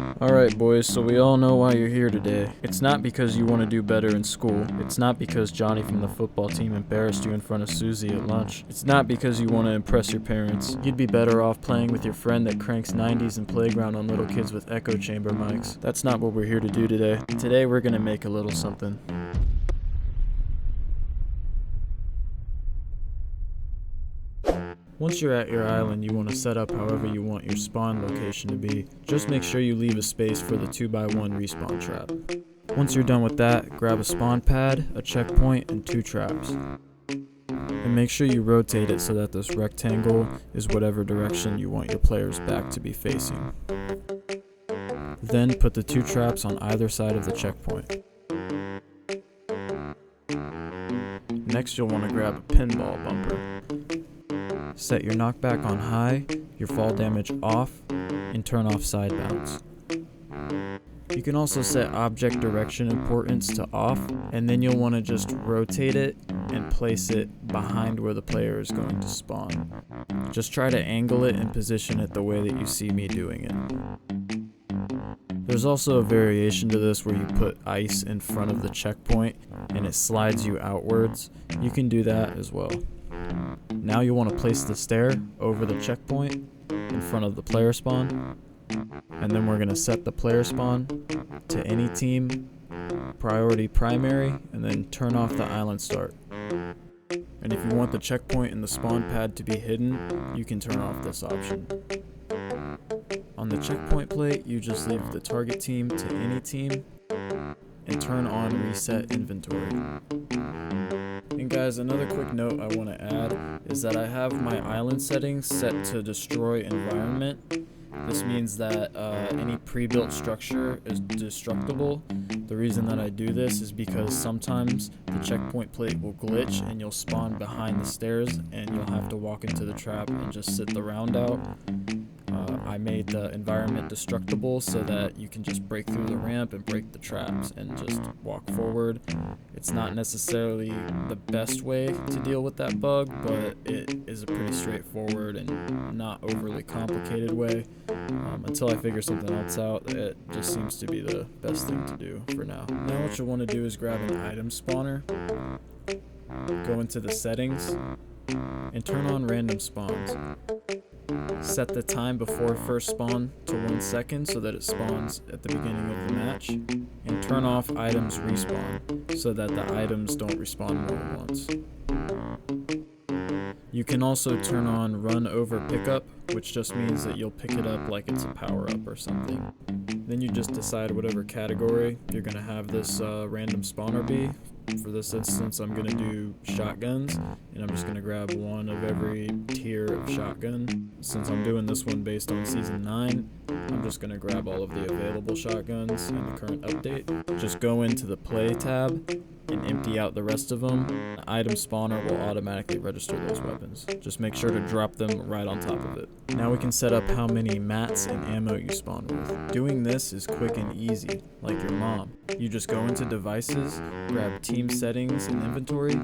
Alright boys, so we all know why you're here today. It's not because you want to do better in school. It's not because Johnny from the football team embarrassed you in front of Susie at lunch. It's not because you want to impress your parents. You'd be better off playing with your friend that cranks 90s in playground on little kids with echo chamber mics. That's not what we're here to do today. Today we're gonna make a little something. Once you're at your island, you want to set up however you want your spawn location to be. Just make sure you leave a space for the 2x1 respawn trap. Once you're done with that, grab a spawn pad, a checkpoint, and 2 traps. And make sure you rotate it so that this rectangle is whatever direction you want your player's back to be facing. Then put the 2 traps on either side of the checkpoint. Next, you'll want to grab a pinball bumper. Set your knockback on high, your fall damage off, and turn off side bounce. You can also set object direction importance to off, and then you'll want to just rotate it and place it behind where the player is going to spawn. Just try to angle it and position it the way that you see me doing it. There's also a variation to this where you put ice in front of the checkpoint and it slides you outwards. You can do that as well. Now you want to place the stair over the checkpoint in front of the player spawn, and then we're going to set the player spawn to any team, priority primary, and then turn off the island start. And if you want the checkpoint and the spawn pad to be hidden, you can turn off this option. On the checkpoint plate, you just leave the target team to any team and turn on reset inventory. And guys, another quick note I want to add is that I have my island settings set to destroy environment. This means that any pre-built structure is destructible. The reason that I do this is because sometimes the checkpoint plate will glitch and you'll spawn behind the stairs and you'll have to walk into the trap and just sit the round out. I made the environment destructible so that you can just break through the ramp and break the traps and just walk forward. It's not necessarily the best way to deal with that bug, but it is a pretty straightforward and not overly complicated way. Until I figure something else out, it just seems to be the best thing to do for now. Now what you'll want to do is grab an item spawner, go into the settings, and turn on random spawns. Set the time before first spawn to 1 second so that it spawns at the beginning of the match, and turn off items respawn so that the items don't respawn more than once. You can also turn on run over pickup, which just means that you'll pick it up like it's a power up or something. Then you just decide whatever category you're going to have this random spawner be. For this instance, I'm going to do shotguns, and I'm just going to grab one of every tier of shotgun. Since I'm doing this one based on Season 9, I'm just going to grab all of the available shotguns in the current update. Just go into the Play tab and empty out the rest of them. The item spawner will automatically register those weapons. Just make sure to drop them right on top of it. Now we can set up how many mats and ammo you spawn with. Doing this is quick and easy, like your mom. You just go into devices, grab team settings and inventory,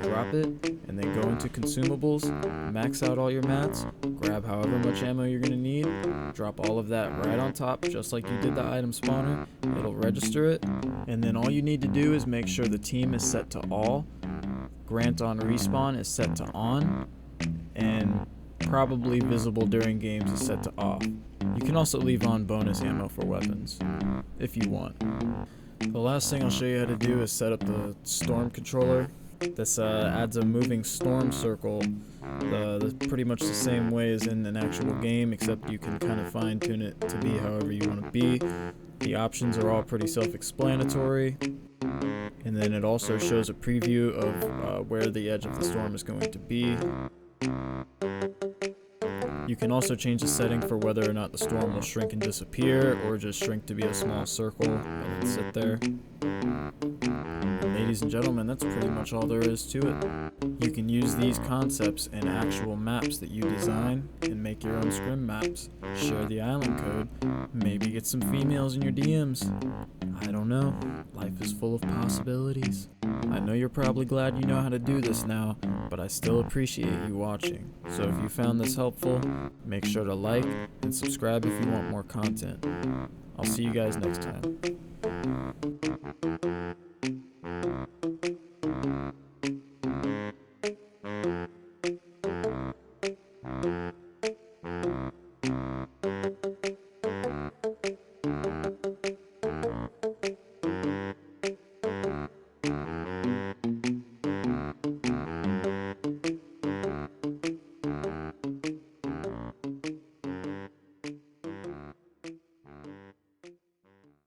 drop it, and then go into consumables, max out all your mats, grab however much ammo you're going to need, drop all of that right on top just like you did the item spawner. It'll register it, and then all you need to do is make sure the team is set to all, grant on respawn is set to on, and probably visible during games is set to off. You can also leave on bonus ammo for weapons, if you want. The last thing I'll show you how to do is set up the storm controller. This adds a moving storm circle, pretty much the same way as in an actual game, except you can kind of fine tune it to be however you want to be. The options are all pretty self-explanatory, and then it also shows a preview of where the edge of the storm is going to be. You can also change the setting for whether or not the storm will shrink and disappear, or just shrink to be a small circle and then sit there. And ladies and gentlemen, that's pretty much all there is to it. You can use these concepts in actual maps that you design and make your own scrim maps. Share the island code, maybe get some females in your DMs. I don't know. Life is full of possibilities. I know you're probably glad you know how to do this now, but I still appreciate you watching. So if you found this helpful, make sure to like and subscribe if you want more content. I'll see you guys next time.